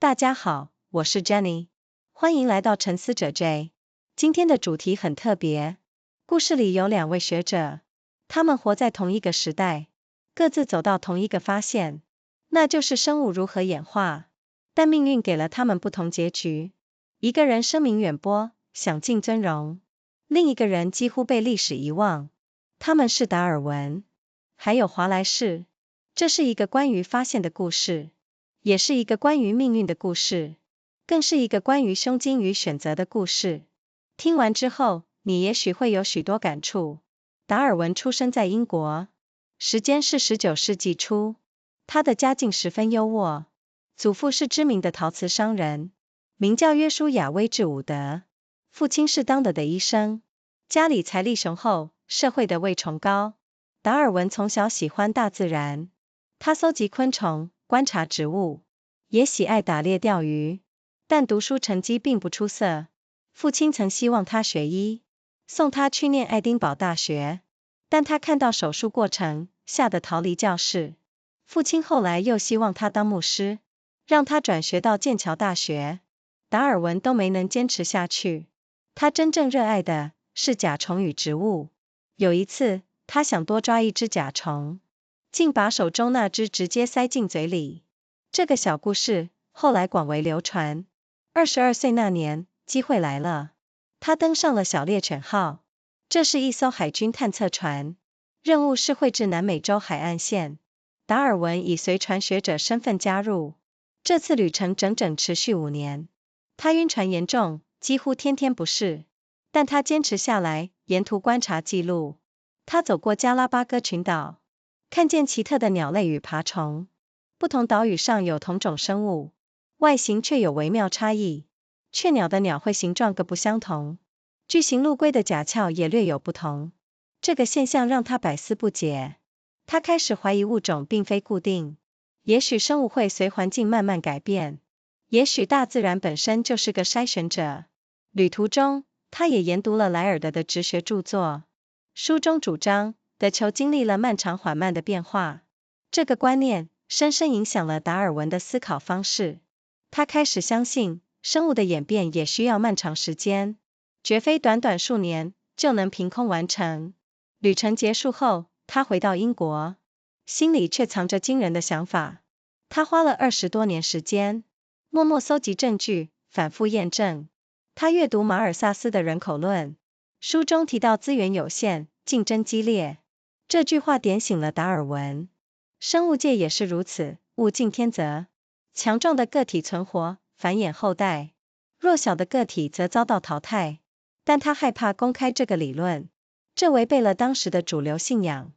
大家好，我是 Jenny， 欢迎来到沉思者J。今天的主题很特别，故事里有两位学者，他们活在同一个时代，各自走到同一个发现，那就是生物如何演化，但命运给了他们不同结局。一个人声名远播，享尽尊荣，另一个人几乎被历史遗忘。他们是达尔文，还有华莱士。这是一个关于发现的故事，也是一个关于命运的故事，更是一个关于胸襟与选择的故事。听完之后，你也许会有许多感触。达尔文出生在英国，时间是19世纪初，他的家境十分优渥，祖父是知名的陶瓷商人，名叫约书亚·威治伍德，父亲是当的医生，家里财力雄厚，社会地位崇高。达尔文从小喜欢大自然，他搜集昆虫，观察植物，也喜爱打猎钓鱼，但读书成绩并不出色。父亲曾希望他学医，送他去念爱丁堡大学，但他看到手术过程，吓得逃离教室。父亲后来又希望他当牧师，让他转学到剑桥大学，达尔文都没能坚持下去。他真正热爱的是甲虫与植物。有一次，他想多抓一只甲虫，竟把手中那只直接塞进嘴里。这个小故事后来广为流传。22岁那年，机会来了，他登上了小猎犬号，这是一艘海军探测船，任务是绘制南美洲海岸线。达尔文以随船学者身份加入，这次旅程整整持续5年。他晕船严重，几乎天天不适，但他坚持下来，沿途观察记录。他走过加拉巴哥群岛，看见奇特的鸟类与爬虫，不同岛屿上有同种生物，外形却有微妙差异。雀鸟的鸟喙形状各不相同，巨型陆龟的甲壳也略有不同。这个现象让他百思不解。他开始怀疑物种并非固定，也许生物会随环境慢慢改变，也许大自然本身就是个筛选者。旅途中，他也研读了莱尔德的哲学著作，书中主张地球经历了漫长缓慢的变化。这个观念深深影响了达尔文的思考方式。他开始相信生物的演变也需要漫长时间，绝非短短数年就能凭空完成。旅程结束后，他回到英国，心里却藏着惊人的想法。他花了20多年时间，默默搜集证据，反复验证。他阅读马尔萨斯的人口论，书中提到资源有限，竞争激烈。这句话点醒了达尔文。生物界也是如此，物竞天择，强壮的个体存活，繁衍后代，弱小的个体则遭到淘汰。但他害怕公开这个理论，这违背了当时的主流信仰。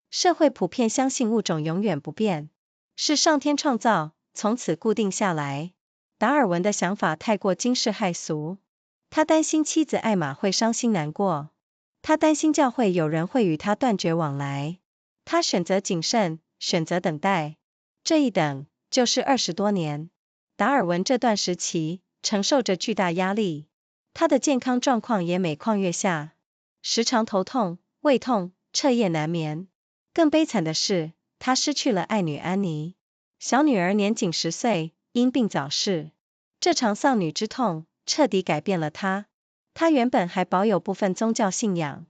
社会普遍相信物种永远不变，是上天创造，从此固定下来。达尔文的想法太过惊世骇俗，他担心妻子艾玛会伤心难过，他担心教会有人会与他断绝往来。他选择谨慎，选择等待。这一等就是20多年。达尔文这段时期承受着巨大压力，他的健康状况也每况愈下，时常头痛、胃痛，彻夜难眠。更悲惨的是，他失去了爱女安妮，小女儿年仅10岁，因病早逝。这场丧女之痛彻底改变了他。他原本还保有部分宗教信仰，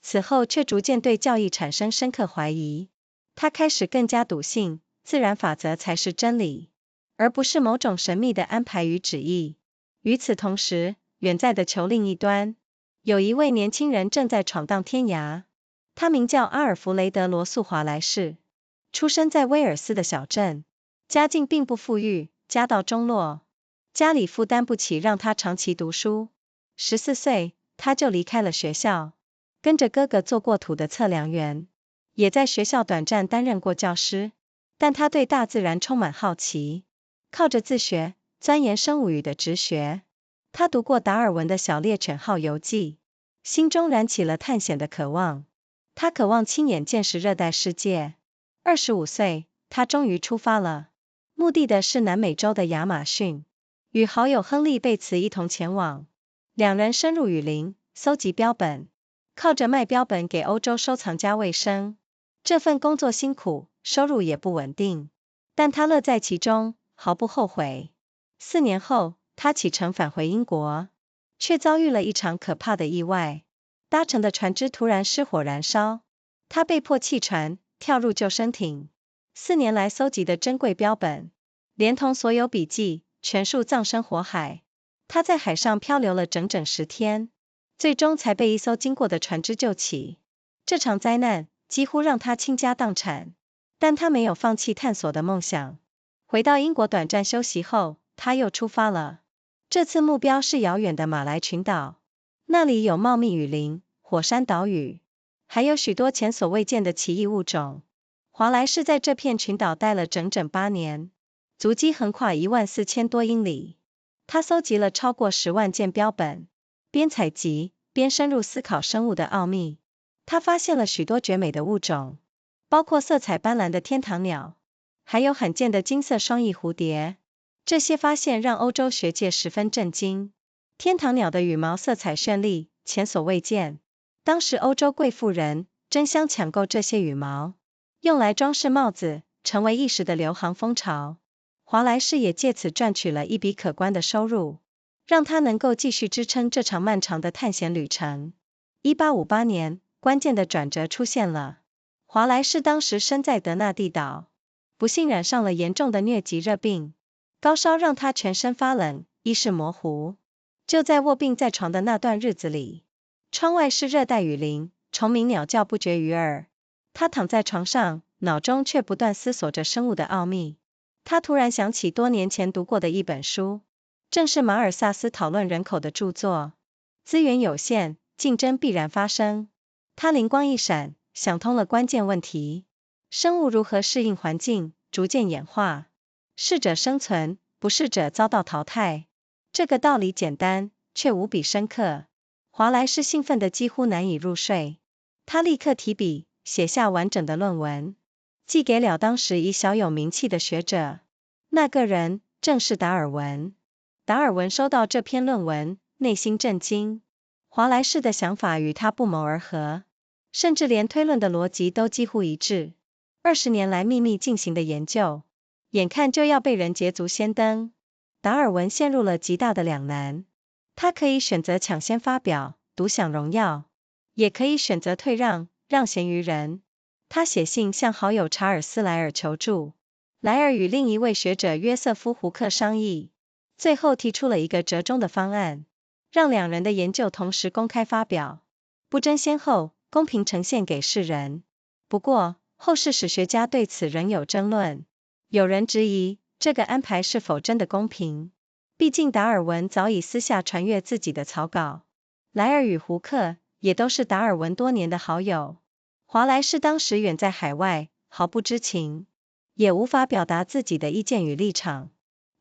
此后却逐渐对教义产生深刻怀疑。他开始更加笃信，自然法则才是真理，而不是某种神秘的安排与旨意。与此同时，远在的球另一端，有一位年轻人正在闯荡天涯。他名叫阿尔弗雷德·罗素·华莱士，出生在威尔斯的小镇，家境并不富裕，家道中落，家里负担不起让他长期读书。14岁，他就离开了学校，跟着哥哥做过土的测量员，也在学校短暂担任过教师。但他对大自然充满好奇，靠着自学，钻研生物与的哲学。他读过达尔文的小猎犬号游记，心中燃起了探险的渴望。他渴望亲眼见识热带世界。25岁，他终于出发了，目的的是南美洲的亚马逊，与好友亨利·贝茨一同前往。两人深入雨林，搜集标本，靠着卖标本给欧洲收藏家为生。这份工作辛苦，收入也不稳定，但他乐在其中，毫不后悔。4年后，他启程返回英国，却遭遇了一场可怕的意外，搭乘的船只突然失火燃烧，他被迫弃船，跳入救生艇。4年来搜集的珍贵标本，连同所有笔记，全数葬身火海。他在海上漂流了整整10天，最终才被一艘经过的船只救起。这场灾难几乎让他倾家荡产，但他没有放弃探索的梦想。回到英国短暂休息后，他又出发了。这次目标是遥远的马来群岛，那里有茂密雨林、火山岛屿，还有许多前所未见的奇异物种。华莱士在这片群岛待了整整8年，足迹横跨14000多英里。他搜集了超过10万件标本，边采集边深入思考生物的奥秘。他发现了许多绝美的物种，包括色彩斑斓的天堂鸟，还有罕见的金色双翼蝴蝶。这些发现让欧洲学界十分震惊。天堂鸟的羽毛色彩绚丽，前所未见。当时欧洲贵妇人争相抢购这些羽毛，用来装饰帽子，成为一时的流行风潮。华莱士也借此赚取了一笔可观的收入，让他能够继续支撑这场漫长的探险旅程。1858年，关键的转折出现了。华莱士当时身在德纳蒂岛，不幸染上了严重的疟疾热病，高烧让他全身发冷，意识模糊。就在卧病在床的那段日子里，窗外是热带雨林，虫鸣鸟叫不绝于耳。他躺在床上，脑中却不断思索着生物的奥秘。他突然想起多年前读过的一本书，正是马尔萨斯讨论人口的著作。资源有限，竞争必然发生。他灵光一闪，想通了关键问题：生物如何适应环境，逐渐演化？适者生存，不适者遭到淘汰。这个道理简单，却无比深刻。华莱士兴奋得几乎难以入睡，他立刻提笔写下完整的论文，寄给了当时已小有名气的学者。那个人正是达尔文。达尔文收到这篇论文，内心震惊。华莱士的想法与他不谋而合，甚至连推论的逻辑都几乎一致。20年来秘密进行的研究，眼看就要被人捷足先登。达尔文陷入了极大的两难，他可以选择抢先发表，独享荣耀，也可以选择退让，让贤于人。他写信向好友查尔斯·莱尔求助，莱尔与另一位学者约瑟夫·胡克商议，最后提出了一个折中的方案，让2人的研究同时公开发表，不争先后，公平呈现给世人。不过，后世史学家对此仍有争论，有人质疑这个安排是否真的公平，毕竟达尔文早已私下传阅自己的草稿。莱尔与胡克也都是达尔文多年的好友，华莱士当时远在海外，毫不知情，也无法表达自己的意见与立场。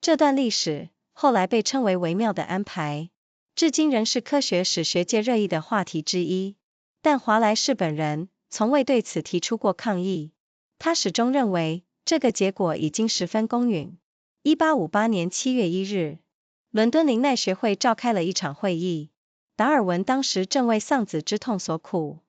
这段历史后来被称为微妙的安排，至今仍是科学史学界热议的话题之一。但华莱士本人从未对此提出过抗议，他始终认为这个结果已经十分公允。1858年7月1日，伦敦林奈学会召开了一场会议，达尔文当时正为丧子之痛所苦，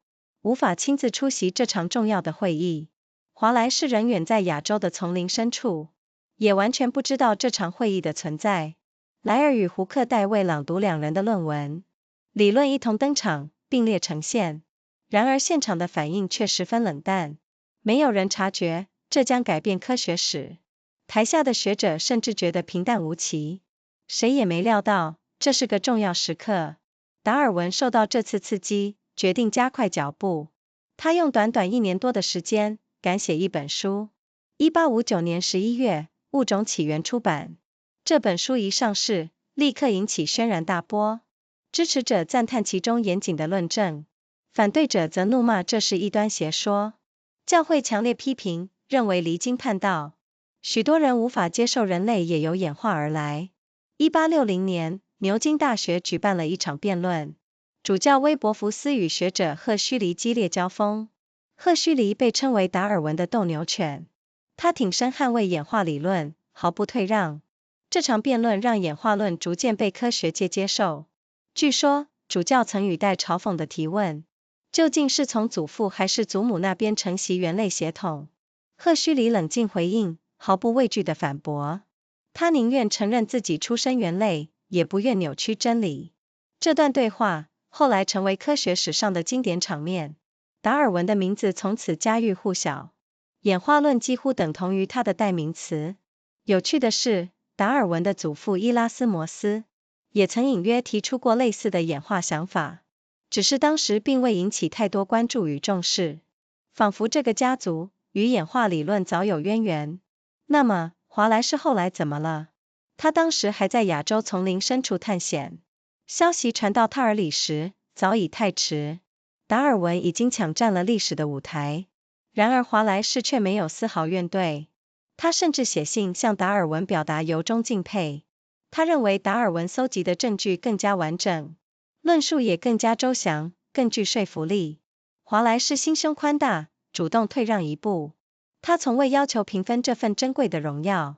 无法亲自出席这场重要的会议。华莱士仍远在亚洲的丛林深处，也完全不知道这场会议的存在。莱尔与胡克代为朗读2人的论文，理论一同登场，并列呈现。然而现场的反应却十分冷淡，没有人察觉这将改变科学史。台下的学者甚至觉得平淡无奇，谁也没料到这是个重要时刻。达尔文受到这次刺激，决定加快脚步。他用短短1年多的时间赶写一本书。1859年11月，《物种起源》出版。这本书一上市，立刻引起轩然大波。支持者赞叹其中严谨的论证，反对者则怒骂这是异端邪说。教会强烈批评，认为离经叛道。许多人无法接受人类也由演化而来。1860年，牛津大学举办了一场辩论，主教威伯福斯与学者赫胥黎激烈交锋。赫胥黎被称为达尔文的斗牛犬，他挺身捍卫演化理论，毫不退让。这场辩论让演化论逐渐被科学界接受。据说，主教曾语带嘲讽的提问：究竟是从祖父还是祖母那边承袭猿类血统？赫胥黎冷静回应，毫不畏惧地反驳：他宁愿承认自己出身猿类，也不愿扭曲真理。这段对话后来成为科学史上的经典场面，达尔文的名字从此家喻户晓，演化论几乎等同于他的代名词。有趣的是，达尔文的祖父伊拉斯摩斯也曾隐约提出过类似的演化想法，只是当时并未引起太多关注与重视，仿佛这个家族与演化理论早有渊源。那么，华莱士后来怎么了？他当时还在亚洲丛林深处探险，消息传到他耳里时，早已太迟。达尔文已经抢占了历史的舞台，然而华莱士却没有丝毫怨怼。他甚至写信向达尔文表达由衷敬佩。他认为达尔文搜集的证据更加完整，论述也更加周详，更具说服力。华莱士心胸宽大，主动退让一步。他从未要求平分这份珍贵的荣耀。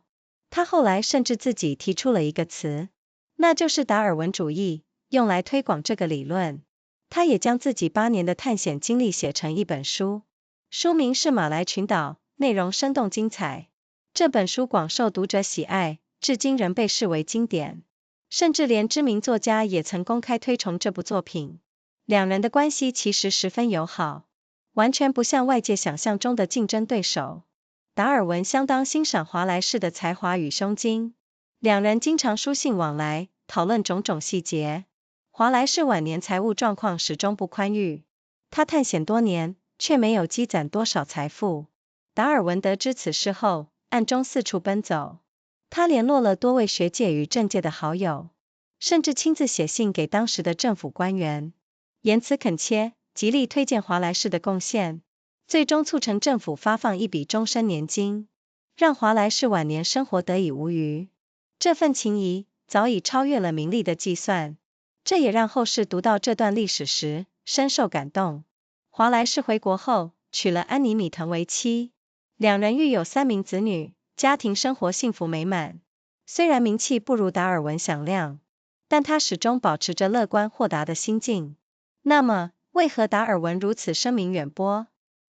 他后来甚至自己提出了一个词，那就是达尔文主义，用来推广这个理论。他也将自己8年的探险经历写成一本书，书名是《马来群岛》，内容生动精彩。这本书广受读者喜爱，至今仍被视为经典，甚至连知名作家也曾公开推崇这部作品。两人的关系其实十分友好，完全不像外界想象中的竞争对手。达尔文相当欣赏华莱士的才华与胸襟，两人经常书信往来，讨论种种细节。华莱士晚年财务状况始终不宽裕，他探险多年，却没有积攒多少财富。达尔文得知此事后，暗中四处奔走。他联络了多位学界与政界的好友，甚至亲自写信给当时的政府官员，言辞恳切，极力推荐华莱士的贡献，最终促成政府发放一笔终身年金，让华莱士晚年生活得以无虞。这份情谊早已超越了名利的计算，这也让后世读到这段历史时深受感动。华莱士回国后，娶了安妮·米滕为妻，两人育有3名子女，家庭生活幸福美满。虽然名气不如达尔文响亮，但他始终保持着乐观豁达的心境。那么，为何达尔文如此声名远播，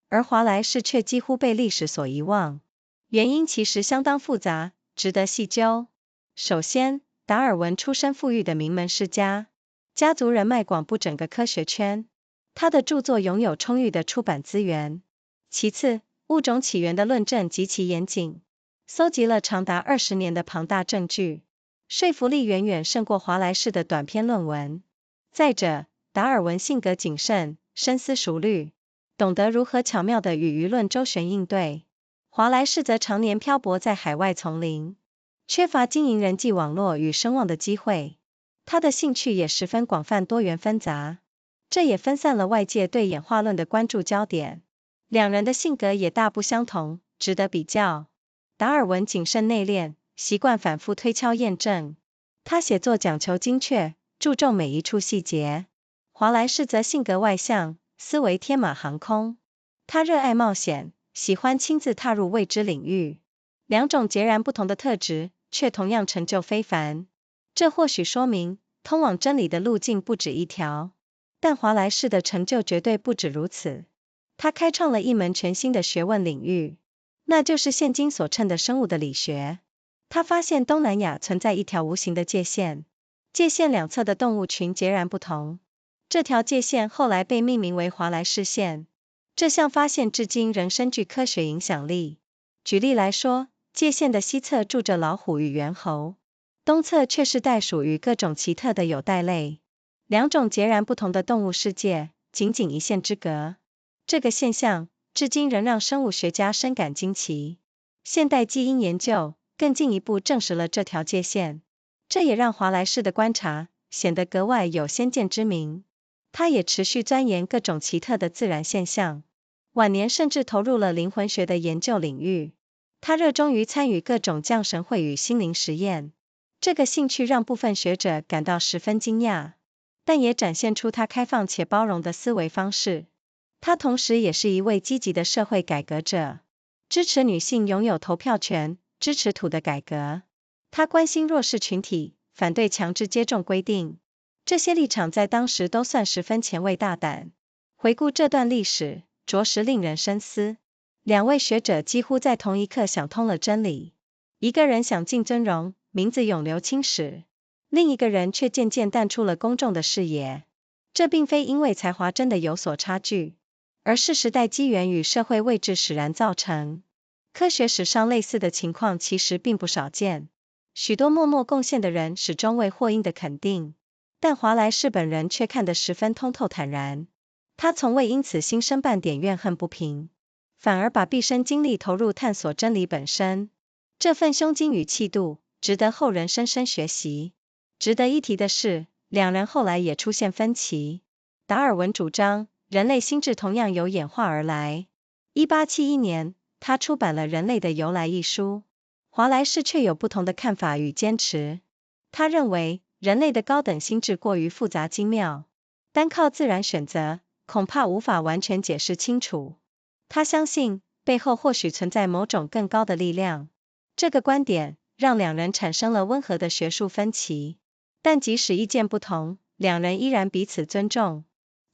而华莱士却几乎被历史所遗忘？原因其实相当复杂，值得细究。首先，达尔文出身富裕的名门世家，家族人脉广布整个科学圈，他的著作拥有充裕的出版资源。其次，物种起源的论证极其严谨，搜集了长达20年的庞大证据，说服力远远胜过华莱士的短篇论文。再者，达尔文性格谨慎，深思熟虑，懂得如何巧妙地与舆论周旋应对。华莱士则常年漂泊在海外丛林，缺乏经营人际网络与声望的机会。他的兴趣也十分广泛多元纷杂，这也分散了外界对演化论的关注焦点。两人的性格也大不相同，值得比较。达尔文谨慎内敛，习惯反复推敲验证，他写作讲求精确，注重每一处细节。华莱士则性格外向，思维天马行空，他热爱冒险，喜欢亲自踏入未知领域。两种截然不同的特质，却同样成就非凡。这或许说明，通往真理的路径不止一条。但华莱士的成就绝对不止如此。他开创了一门全新的学问领域，那就是现今所称的生物的理学。他发现东南亚存在一条无形的界限，界限两侧的动物群截然不同。这条界限后来被命名为华莱士线。这项发现至今仍深具科学影响力。举例来说，界限的西侧住着老虎与猿猴，东侧却是袋鼠与各种奇特的有袋类。两种截然不同的动物世界，仅仅一线之隔。这个现象至今仍让生物学家深感惊奇。现代基因研究更进一步证实了这条界限，这也让华莱士的观察显得格外有先见之明。他也持续钻研各种奇特的自然现象，晚年甚至投入了灵魂学的研究领域。他热衷于参与各种降神会与心灵实验，这个兴趣让部分学者感到十分惊讶，但也展现出他开放且包容的思维方式。他同时也是一位积极的社会改革者，支持女性拥有投票权，支持土的改革。他关心弱势群体，反对强制接种规定。这些立场在当时都算十分前卫大胆。回顾这段历史，着实令人深思。两位学者几乎在同一刻想通了真理。一个人享尽峥嵘，名字永留青史，另一个人却渐渐淡出了公众的视野。这并非因为才华真的有所差距，而是时代机缘与社会位置使然造成。科学史上类似的情况其实并不少见，许多默默贡献的人始终未获应的肯定，但华莱士本人却看得十分通透坦然。他从未因此心生半点怨恨不平，反而把毕生精力投入探索真理本身。这份胸襟与气度，值得后人深深学习。值得一提的是，两人后来也出现分歧。达尔文主张，人类心智同样由演化而来。1871年，他出版了《人类的由来》一书。华莱士却有不同的看法与坚持。他认为，人类的高等心智过于复杂精妙，单靠自然选择，恐怕无法完全解释清楚。他相信，背后或许存在某种更高的力量。这个观点让两人产生了温和的学术分歧，但即使意见不同，两人依然彼此尊重，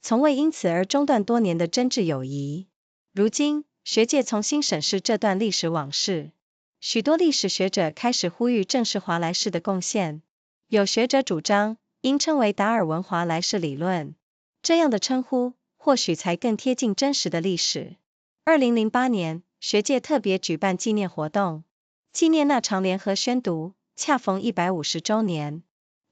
从未因此而中断多年的真挚友谊。如今，学界重新审视这段历史往事，许多历史学者开始呼吁正视华莱士的贡献。有学者主张，应称为达尔文华莱士理论，这样的称呼或许才更贴近真实的历史。2008年，学界特别举办纪念活动，纪念那场联合宣读，恰逢150周年。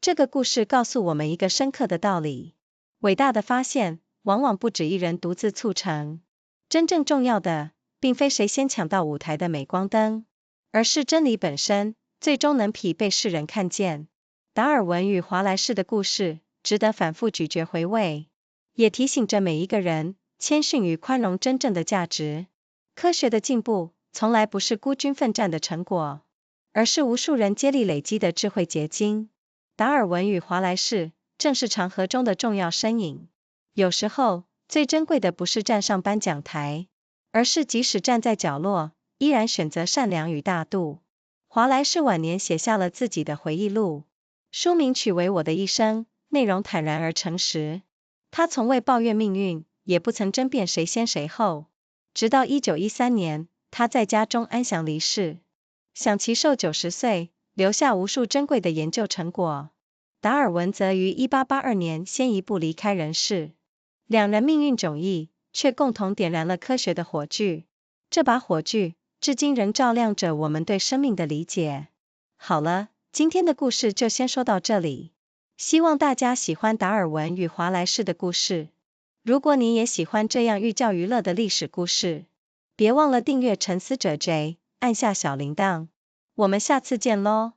这个故事告诉我们一个深刻的道理：伟大的发现往往不止一人独自促成。真正重要的，并非谁先抢到舞台的镁光灯，而是真理本身最终能被世人看见。达尔文与华莱士的故事值得反复咀嚼回味，也提醒着每一个人谦逊与宽容真正的价值。科学的进步从来不是孤军奋战的成果，而是无数人接力累积的智慧结晶。达尔文与华莱士正是长河中的重要身影。有时候，最珍贵的不是站上颁奖台，而是即使站在角落，依然选择善良与大度。华莱士晚年写下了自己的回忆录，书名取为《我的一生》，内容坦然而诚实。他从未抱怨命运，也不曾争辩谁先谁后。直到1913年，他在家中安详离世，享其寿90岁，留下无数珍贵的研究成果。达尔文则于1882年先一步离开人世。两人命运迥异，却共同点燃了科学的火炬。这把火炬至今仍照亮着我们对生命的理解。好了，今天的故事就先说到这里。希望大家喜欢达尔文与华莱士的故事。如果你也喜欢这样寓教于乐的历史故事，别忘了订阅沉思者J，按下小铃铛。我们下次见咯。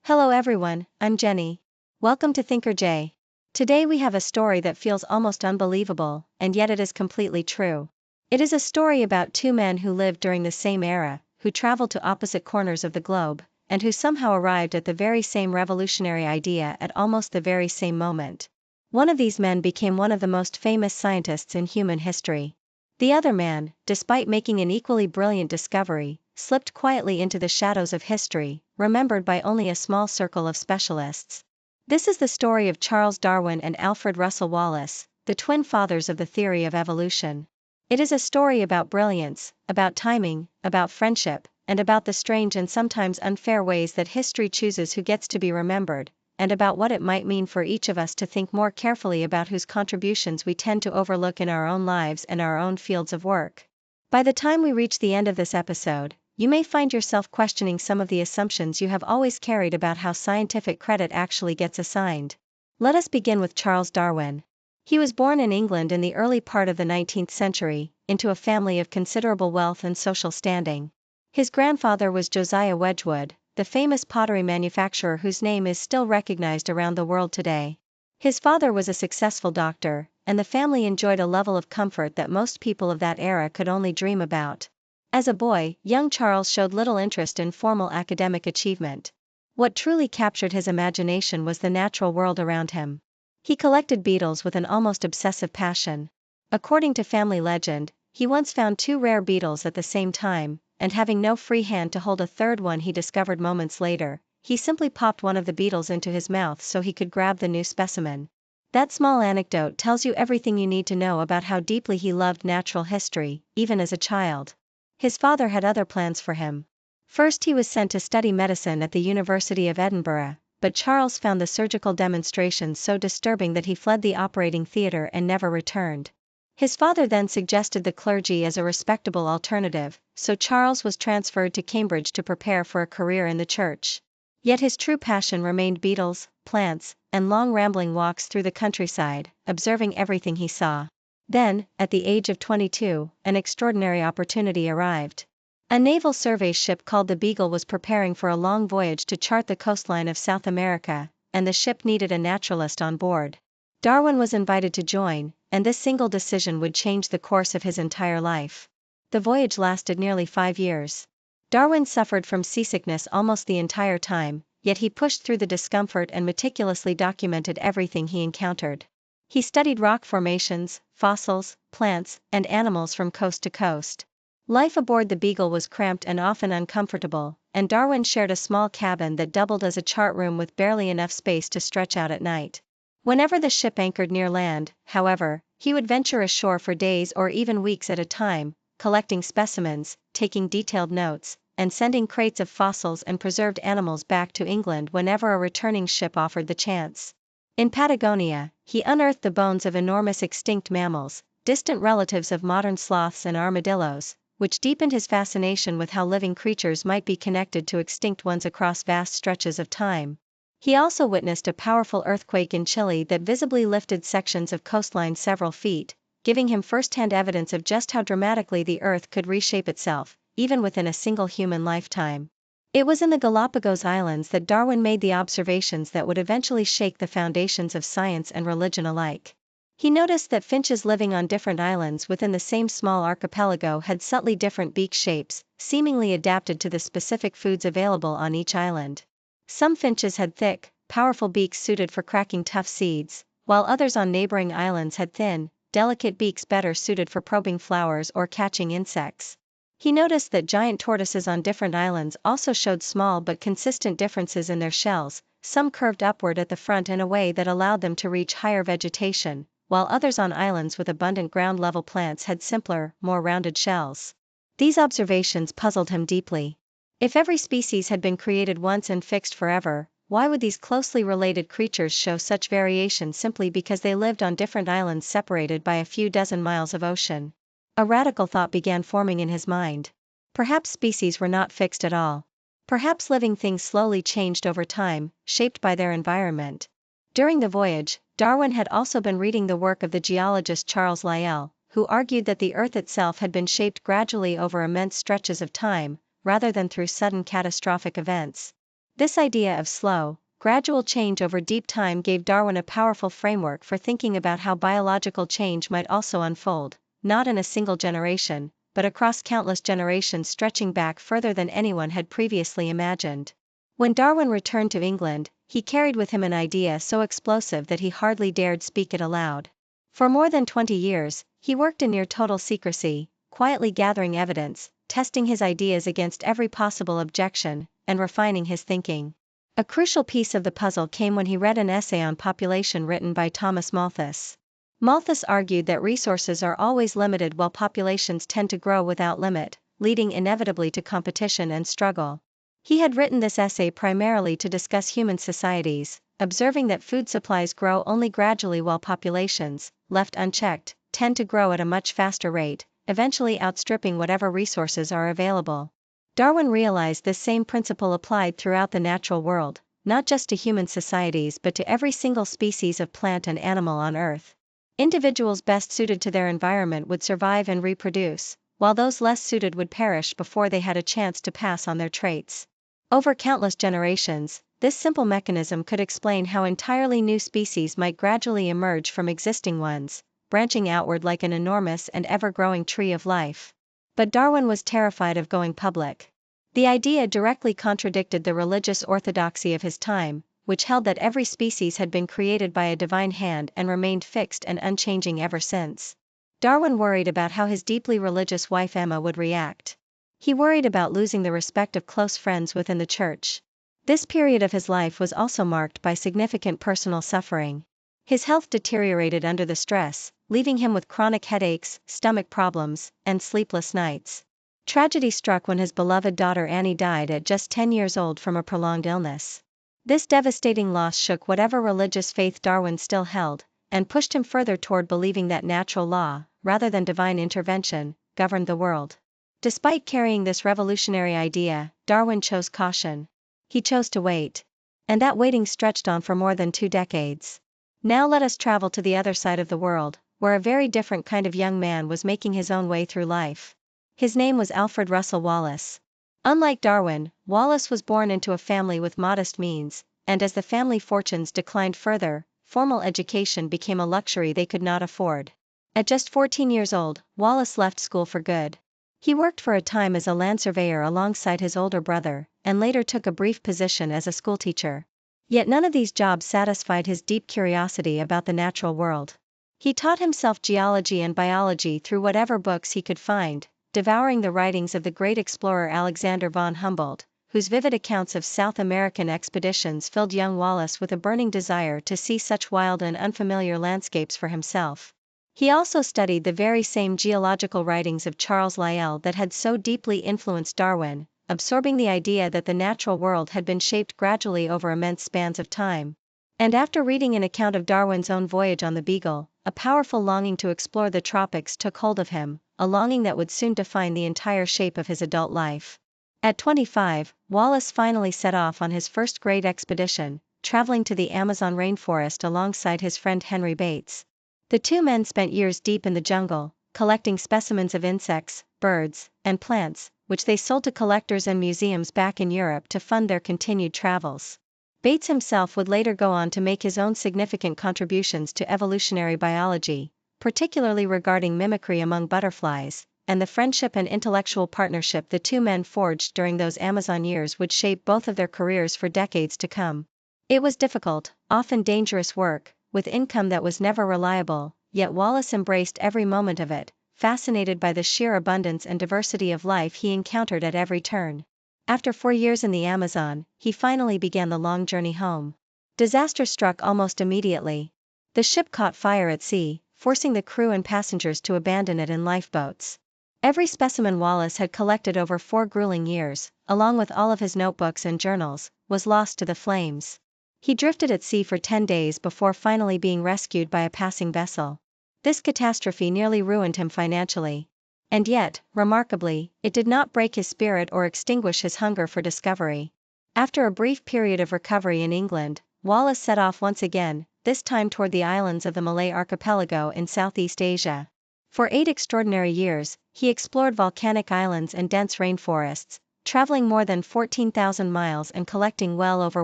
Hello everyone, I'm Jenny. Welcome to Thinker J. Today we have a story that feels almost unbelievable, and yet it is completely true. It is a story about two men who lived during the same era, who traveled to opposite corners of the globe, and who somehow arrived at the very same revolutionary idea at almost the very same moment. One of these men became one of the most famous scientists in human history. The other man, despite making an equally brilliant discovery, slipped quietly into the shadows of history, remembered by only a small circle of specialists. This is the story of Charles Darwin and Alfred Russel Wallace, the twin fathers of the theory of evolution. It is a story about brilliance, about timing, about friendship, and about the strange and sometimes unfair ways that history chooses who gets to be remembered, and about what it might mean for each of us to think more carefully about whose contributions we tend to overlook in our own lives and our own fields of work. By the time we reach the end of this episode, you may find yourself questioning some of the assumptions you have always carried about how scientific credit actually gets assigned. Let us begin with Charles Darwin. He was born in England in the early part of the 19th century, into a family of considerable wealth and social standing. His grandfather was Josiah Wedgwood, the famous pottery manufacturer whose name is still recognized around the world today. His father was a successful doctor, and the family enjoyed a level of comfort that most people of that era could only dream about. As a boy, young Charles showed little interest in formal academic achievement. What truly captured his imagination was the natural world around him. He collected beetles with an almost obsessive passion. According to family legend, he once found two rare beetles at the same time, and having no free hand to hold a third one he discovered moments later, he simply popped one of the beetles into his mouth so he could grab the new specimen. That small anecdote tells you everything you need to know about how deeply he loved natural history, even as a child. His father had other plans for him. First he was sent to study medicine at the University of Edinburgh, but Charles found the surgical demonstrations so disturbing that he fled the operating theatre and never returned. His father then suggested the clergy as a respectable alternative, so Charles was transferred to Cambridge to prepare for a career in the church. Yet his true passion remained beetles, plants, and long rambling walks through the countryside, observing everything he saw. Then, at the age of 22, an extraordinary opportunity arrived. A naval survey ship called the Beagle was preparing for a long voyage to chart the coastline of South America, and the ship needed a naturalist on board. Darwin was invited to join, and this single decision would change the course of his entire life. The voyage lasted nearly 5 years. Darwin suffered from seasickness almost the entire time, yet he pushed through the discomfort and meticulously documented everything he encountered. He studied rock formations, fossils, plants, and animals from coast to coast. Life aboard the Beagle was cramped and often uncomfortable, and Darwin shared a small cabin that doubled as a chart room with barely enough space to stretch out at night. Whenever the ship anchored near land, however, he would venture ashore for days or even weeks at a time, collecting specimens, taking detailed notes, and sending crates of fossils and preserved animals back to England whenever a returning ship offered the chance. In Patagonia, he unearthed the bones of enormous extinct mammals, distant relatives of modern sloths and armadillos, which deepened his fascination with how living creatures might be connected to extinct ones across vast stretches of time. He also witnessed a powerful earthquake in Chile that visibly lifted sections of coastline several feet, giving him first-hand evidence of just how dramatically the Earth could reshape itself, even within a single human lifetime. It was in the Galapagos Islands that Darwin made the observations that would eventually shake the foundations of science and religion alike. He noticed that finches living on different islands within the same small archipelago had subtly different beak shapes, seemingly adapted to the specific foods available on each island. Some finches had thick, powerful beaks suited for cracking tough seeds, while others on neighboring islands had thin, delicate beaks better suited for probing flowers or catching insects. He noticed that giant tortoises on different islands also showed small but consistent differences in their shells, some curved upward at the front in a way that allowed them to reach higher vegetation, while others on islands with abundant ground-level plants had simpler, more rounded shells. These observations puzzled him deeply. If every species had been created once and fixed forever, why would these closely related creatures show such variation simply because they lived on different islands separated by a few dozen miles of ocean? A radical thought began forming in his mind. Perhaps species were not fixed at all. Perhaps living things slowly changed over time, shaped by their environment. During the voyage, Darwin had also been reading the work of the geologist Charles Lyell, who argued that the Earth itself had been shaped gradually over immense stretches of time, rather than through sudden catastrophic events. This idea of slow, gradual change over deep time gave Darwin a powerful framework for thinking about how biological change might also unfold, not in a single generation, but across countless generations stretching back further than anyone had previously imagined. When Darwin returned to England, he carried with him an idea so explosive that he hardly dared speak it aloud. For more than 20 years, he worked in near total secrecy, quietly gathering evidence, testing his ideas against every possible objection, and refining his thinking. A crucial piece of the puzzle came when he read an essay on population written by Thomas Malthus. Malthus argued that resources are always limited while populations tend to grow without limit, leading inevitably to competition and struggle. He had written this essay primarily to discuss human societies, observing that food supplies grow only gradually while populations, left unchecked, tend to grow at a much faster rate, eventually outstripping whatever resources are available. Darwin realized this same principle applied throughout the natural world, not just to human societies but to every single species of plant and animal on Earth. Individuals best suited to their environment would survive and reproduce, while those less suited would perish before they had a chance to pass on their traits. Over countless generations, this simple mechanism could explain how entirely new species might gradually emerge from existing ones, branching outward like an enormous and ever-growing tree of life. But Darwin was terrified of going public. The idea directly contradicted the religious orthodoxy of his time, which held that every species had been created by a divine hand and remained fixed and unchanging ever since. Darwin worried about how his deeply religious wife Emma would react. He worried about losing the respect of close friends within the church. This period of his life was also marked by significant personal suffering. His health deteriorated under the stress, leaving him with chronic headaches, stomach problems, and sleepless nights. Tragedy struck when his beloved daughter Annie died at just 10 years old from a prolonged illness. This devastating loss shook whatever religious faith Darwin still held, and pushed him further toward believing that natural law, rather than divine intervention, governed the world. Despite carrying this revolutionary idea, Darwin chose caution. He chose to wait. And that waiting stretched on for more than 2 decades. Now let us travel to the other side of the world, where a very different kind of young man was making his own way through life. His name was Alfred Russel Wallace. Unlike Darwin, Wallace was born into a family with modest means, and as the family fortunes declined further, formal education became a luxury they could not afford. At just 14 years old, Wallace left school for good. He worked for a time as a land surveyor alongside his older brother, and later took a brief position as a schoolteacher. Yet none of these jobs satisfied his deep curiosity about the natural world. He taught himself geology and biology through whatever books he could find, devouring the writings of the great explorer Alexander von Humboldt, whose vivid accounts of South American expeditions filled young Wallace with a burning desire to see such wild and unfamiliar landscapes for himself. He also studied the very same geological writings of Charles Lyell that had so deeply influenced Darwin, absorbing the idea that the natural world had been shaped gradually over immense spans of time. And after reading an account of Darwin's own voyage on the Beagle, a powerful longing to explore the tropics took hold of him, a longing that would soon define the entire shape of his adult life. At 25, Wallace finally set off on his first great expedition, traveling to the Amazon rainforest alongside his friend Henry Bates. The two men spent years deep in the jungle, collecting specimens of insects, birds, and plants, which they sold to collectors and museums back in Europe to fund their continued travels. Bates himself would later go on to make his own significant contributions to evolutionary biology, particularly regarding mimicry among butterflies, and the friendship and intellectual partnership the two men forged during those Amazon years would shape both of their careers for decades to come. It was difficult, often dangerous work, with income that was never reliable, yet Wallace embraced every moment of it, fascinated by the sheer abundance and diversity of life he encountered at every turn. After 4 years in the Amazon, he finally began the long journey home. Disaster struck almost immediately. The ship caught fire at sea, forcing the crew and passengers to abandon it in lifeboats. Every specimen Wallace had collected over 4 grueling years, along with all of his notebooks and journals, was lost to the flames. He drifted at sea for 10 days before finally being rescued by a passing vessel. This catastrophe nearly ruined him financially. And yet, remarkably, it did not break his spirit or extinguish his hunger for discovery. After a brief period of recovery in England, Wallace set off once again, this time toward the islands of the Malay archipelago in Southeast Asia. For 8 extraordinary years, he explored volcanic islands and dense rainforests, traveling more than 14,000 miles and collecting well over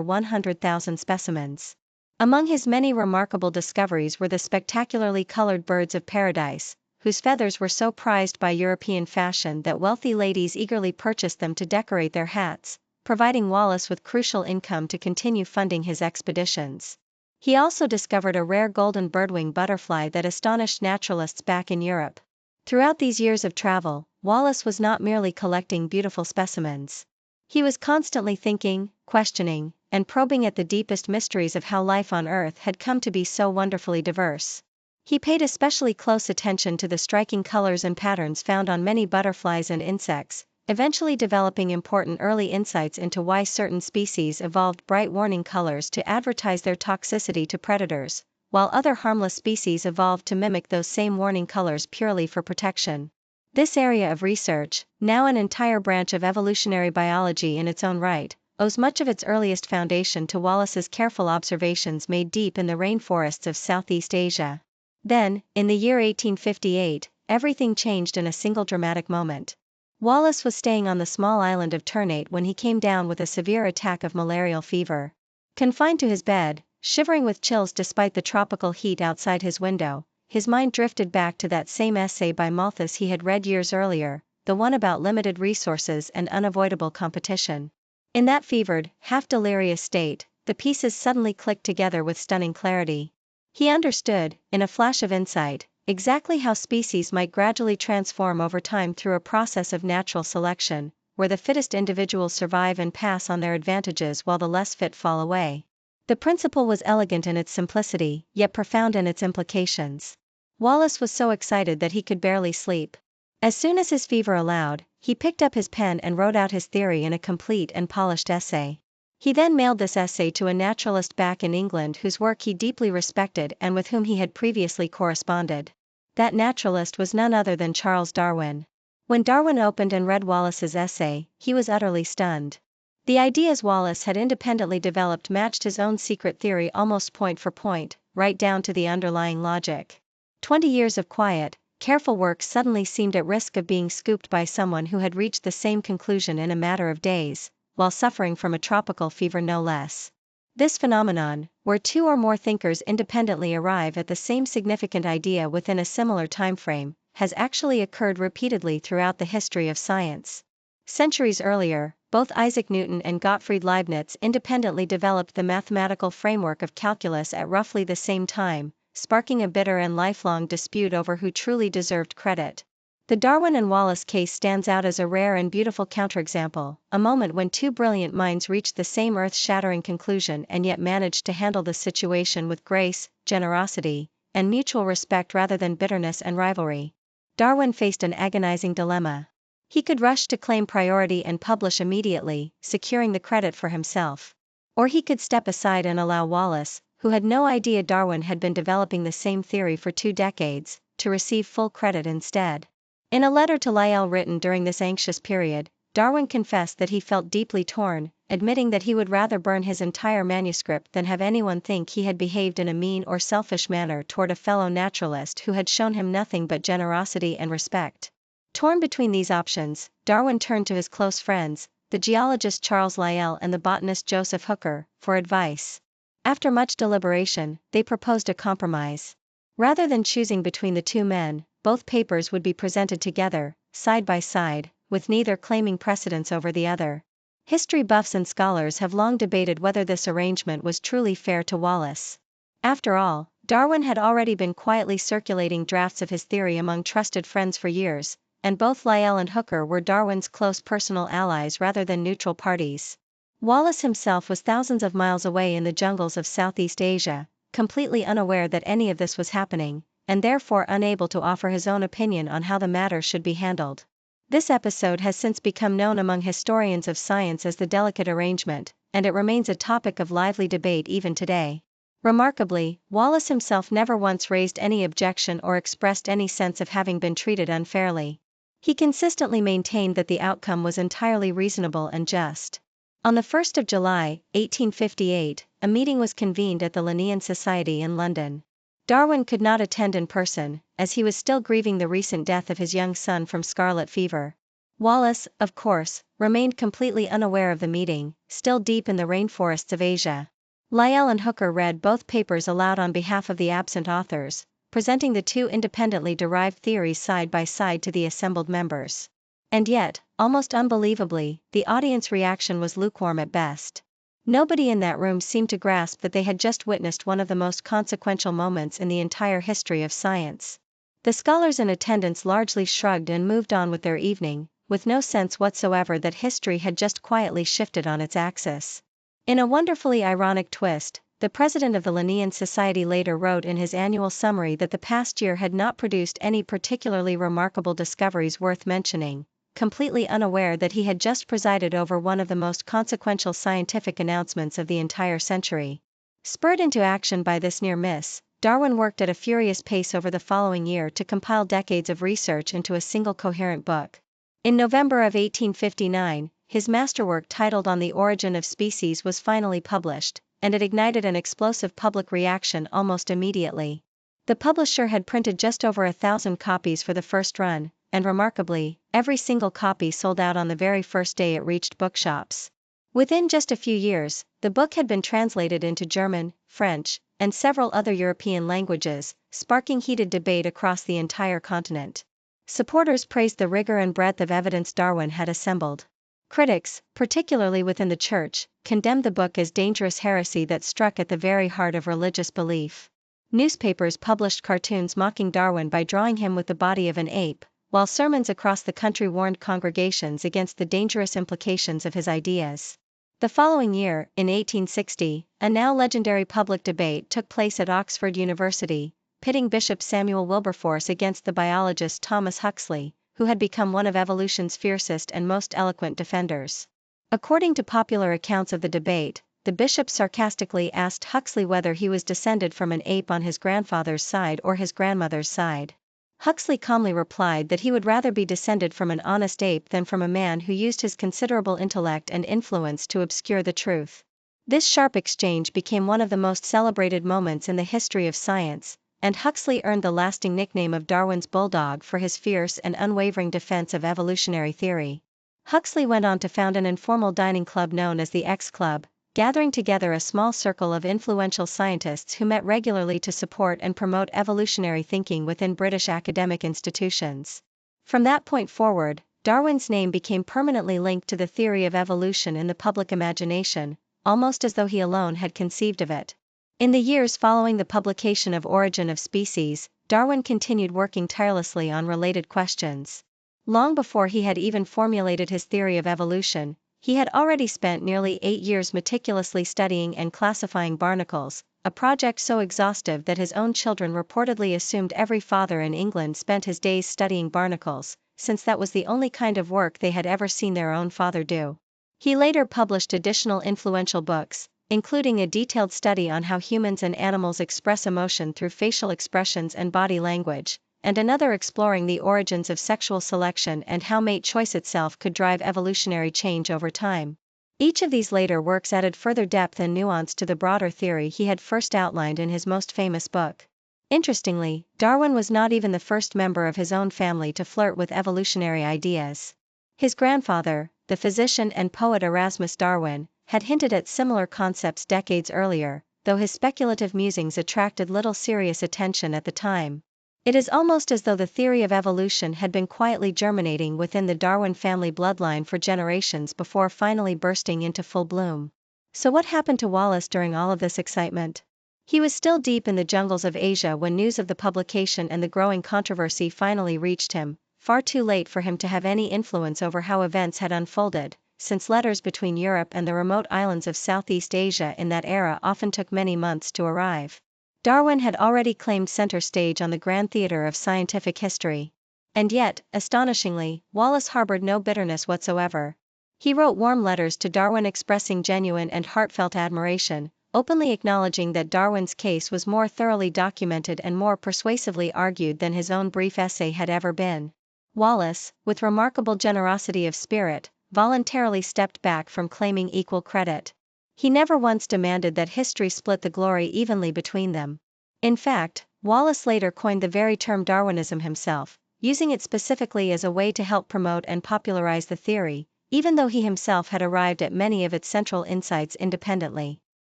100,000 specimens. Among his many remarkable discoveries were the spectacularly colored birds of paradise, whose feathers were so prized by European fashion that wealthy ladies eagerly purchased them to decorate their hats, providing Wallace with crucial income to continue funding his expeditions. He also discovered a rare golden birdwing butterfly that astonished naturalists back in Europe. Throughout these years of travel, Wallace was not merely collecting beautiful specimens. He was constantly thinking, questioning, and probing at the deepest mysteries of how life on Earth had come to be so wonderfully diverse. He paid especially close attention to the striking colors and patterns found on many butterflies and insects, eventually developing important early insights into why certain species evolved bright warning colors to advertise their toxicity to predators, while other harmless species evolved to mimic those same warning colors purely for protection. This area of research, now an entire branch of evolutionary biology in its own right, owes much of its earliest foundation to Wallace's careful observations made deep in the rainforests of Southeast Asia. Then, in the year 1858, everything changed in a single dramatic moment. Wallace was staying on the small island of Ternate when he came down with a severe attack of malarial fever. Confined to his bed, shivering with chills despite the tropical heat outside his window, his mind drifted back to that same essay by Malthus he had read years earlier, the one about limited resources and unavoidable competition. In that fevered, half-delirious state, the pieces suddenly clicked together with stunning clarity. He understood, in a flash of insight, exactly how species might gradually transform over time through a process of natural selection, where the fittest individuals survive and pass on their advantages while the less fit fall away. The principle was elegant in its simplicity, yet profound in its implications. Wallace was so excited that he could barely sleep. As soon as his fever allowed, he picked up his pen and wrote out his theory in a complete and polished essay. He then mailed this essay to a naturalist back in England whose work he deeply respected and with whom he had previously corresponded. That naturalist was none other than Charles Darwin. When Darwin opened and read Wallace's essay, he was utterly stunned. The ideas Wallace had independently developed matched his own secret theory almost point for point, right down to the underlying logic. 20 years of quiet, careful work suddenly seemed at risk of being scooped by someone who had reached the same conclusion in a matter of days, while suffering from a tropical fever no less. This phenomenon, where two or more thinkers independently arrive at the same significant idea within a similar timeframe, has actually occurred repeatedly throughout the history of science. Centuries earlier, both Isaac Newton and Gottfried Leibniz independently developed the mathematical framework of calculus at roughly the same time, sparking a bitter and lifelong dispute over who truly deserved credit. The Darwin and Wallace case stands out as a rare and beautiful counterexample, a moment when two brilliant minds reached the same earth-shattering conclusion and yet managed to handle the situation with grace, generosity, and mutual respect rather than bitterness and rivalry. Darwin faced an agonizing dilemma. He could rush to claim priority and publish immediately, securing the credit for himself. Or he could step aside and allow Wallace, who had no idea Darwin had been developing the same theory for 2 decades, to receive full credit instead. In a letter to Lyell written during this anxious period, Darwin confessed that he felt deeply torn, admitting that he would rather burn his entire manuscript than have anyone think he had behaved in a mean or selfish manner toward a fellow naturalist who had shown him nothing but generosity and respect. Torn between these options, Darwin turned to his close friends, the geologist Charles Lyell and the botanist Joseph Hooker, for advice. After much deliberation, they proposed a compromise. Rather than choosing between the two men, both papers would be presented together, side by side, with neither claiming precedence over the other. History buffs and scholars have long debated whether this arrangement was truly fair to Wallace. After all, Darwin had already been quietly circulating drafts of his theory among trusted friends for years, and both Lyell and Hooker were Darwin's close personal allies rather than neutral parties. Wallace himself was thousands of miles away in the jungles of Southeast Asia, completely unaware that any of this was happening, and therefore unable to offer his own opinion on how the matter should be handled. This episode has since become known among historians of science as the delicate arrangement, and it remains a topic of lively debate even today. Remarkably, Wallace himself never once raised any objection or expressed any sense of having been treated unfairly. He consistently maintained that the outcome was entirely reasonable and just. On the 1st of July, 1858, a meeting was convened at the Linnean Society in London. Darwin could not attend in person, as he was still grieving the recent death of his young son from scarlet fever. Wallace, of course, remained completely unaware of the meeting, still deep in the rainforests of Asia. Lyell and Hooker read both papers aloud on behalf of the absent authors, presenting the two independently derived theories side by side to the assembled members. And yet, almost unbelievably, the audience reaction was lukewarm at best. Nobody in that room seemed to grasp that they had just witnessed one of the most consequential moments in the entire history of science. The scholars in attendance largely shrugged and moved on with their evening, with no sense whatsoever that history had just quietly shifted on its axis. In a wonderfully ironic twist, the president of the Linnean Society later wrote in his annual summary that the past year had not produced any particularly remarkable discoveries worth mentioning, completely unaware that he had just presided over one of the most consequential scientific announcements of the entire century. Spurred into action by this near miss, Darwin worked at a furious pace over the following year to compile decades of research into a single coherent book. In November of 1859, his masterwork titled On the Origin of Species was finally published, and it ignited an explosive public reaction almost immediately. The publisher had printed just over 1,000 copies for the first run, and remarkably, every single copy sold out on the very first day it reached bookshops. Within just a few years, the book had been translated into German, French, and several other European languages, sparking heated debate across the entire continent. Supporters praised the rigor and breadth of evidence Darwin had assembled. Critics, particularly within the church, condemned the book as dangerous heresy that struck at the very heart of religious belief. Newspapers published cartoons mocking Darwin by drawing him with the body of an ape, while sermons across the country warned congregations against the dangerous implications of his ideas. The following year, in 1860, a now legendary public debate took place at Oxford University, pitting Bishop Samuel Wilberforce against the biologist Thomas Huxley, who had become one of evolution's fiercest and most eloquent defenders. According to popular accounts of the debate, the bishop sarcastically asked Huxley whether he was descended from an ape on his grandfather's side or his grandmother's side. Huxley calmly replied that he would rather be descended from an honest ape than from a man who used his considerable intellect and influence to obscure the truth. This sharp exchange became one of the most celebrated moments in the history of science, and Huxley earned the lasting nickname of Darwin's Bulldog for his fierce and unwavering defense of evolutionary theory. Huxley went on to found an informal dining club known as the X Club, gathering together a small circle of influential scientists who met regularly to support and promote evolutionary thinking within British academic institutions. From that point forward, Darwin's name became permanently linked to the theory of evolution in the public imagination, almost as though he alone had conceived of it. In the years following the publication of Origin of Species, Darwin continued working tirelessly on related questions. Long before he had even formulated his theory of evolution, he had already spent nearly 8 years meticulously studying and classifying barnacles, a project so exhaustive that his own children reportedly assumed every father in England spent his days studying barnacles, since that was the only kind of work they had ever seen their own father do. He later published additional influential books, including a detailed study on how humans and animals express emotion through facial expressions and body language, and another exploring the origins of sexual selection and how mate choice itself could drive evolutionary change over time. Each of these later works added further depth and nuance to the broader theory he had first outlined in his most famous book. Interestingly, Darwin was not even the first member of his own family to flirt with evolutionary ideas. His grandfather, the physician and poet Erasmus Darwin, had hinted at similar concepts decades earlier, though his speculative musings attracted little serious attention at the time. It is almost as though the theory of evolution had been quietly germinating within the Darwin family bloodline for generations before finally bursting into full bloom. So what happened to Wallace during all of this excitement? He was still deep in the jungles of Asia when news of the publication and the growing controversy finally reached him, far too late for him to have any influence over how events had unfolded, since letters between Europe and the remote islands of Southeast Asia in that era often took many months to arrive. Darwin had already claimed center stage on the grand theater of scientific history. And yet, astonishingly, Wallace harbored no bitterness whatsoever. He wrote warm letters to Darwin expressing genuine and heartfelt admiration, openly acknowledging that Darwin's case was more thoroughly documented and more persuasively argued than his own brief essay had ever been. Wallace, with remarkable generosity of spirit, voluntarily stepped back from claiming equal credit. He never once demanded that history split the glory evenly between them. In fact, Wallace later coined the very term Darwinism himself, using it specifically as a way to help promote and popularize the theory, even though he himself had arrived at many of its central insights independently.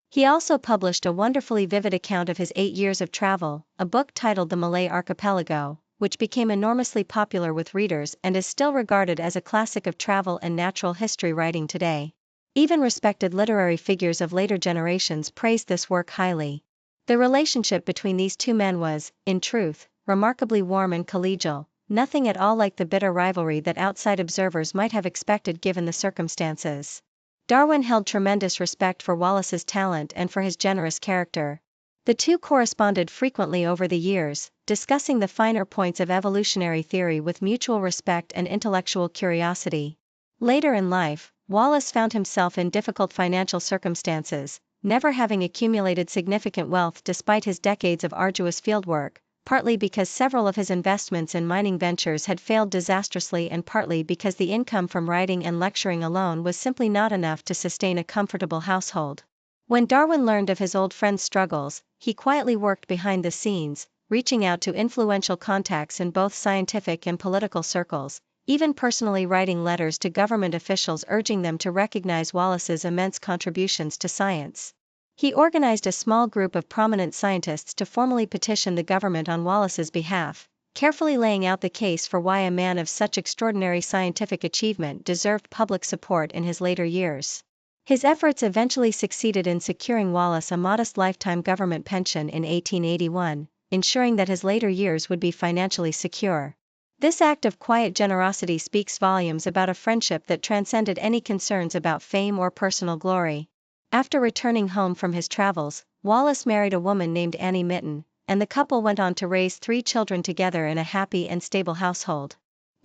He also published a wonderfully vivid account of his 8 years of travel, a book titled The Malay Archipelago, which became enormously popular with readers and is still regarded as a classic of travel and natural history writing today. Even respected literary figures of later generations praised this work highly. The relationship between these two men was, in truth, remarkably warm and collegial, nothing at all like the bitter rivalry that outside observers might have expected given the circumstances. Darwin held tremendous respect for Wallace's talent and for his generous character. The two corresponded frequently over the years, discussing the finer points of evolutionary theory with mutual respect and intellectual curiosity. Later in life, Wallace found himself in difficult financial circumstances, never having accumulated significant wealth despite his decades of arduous fieldwork, partly because several of his investments in mining ventures had failed disastrously and partly because the income from writing and lecturing alone was simply not enough to sustain a comfortable household. When Darwin learned of his old friend's struggles, he quietly worked behind the scenes, reaching out to influential contacts in both scientific and political circles, even personally writing letters to government officials urging them to recognize Wallace's immense contributions to science. He organized a small group of prominent scientists to formally petition the government on Wallace's behalf, carefully laying out the case for why a man of such extraordinary scientific achievement deserved public support in his later years. His efforts eventually succeeded in securing Wallace a modest lifetime government pension in 1881, ensuring that his later years would be financially secure. This act of quiet generosity speaks volumes about a friendship that transcended any concerns about fame or personal glory. After returning home from his travels, Wallace married a woman named Annie Mitten, and the couple went on to raise 3 children together in a happy and stable household.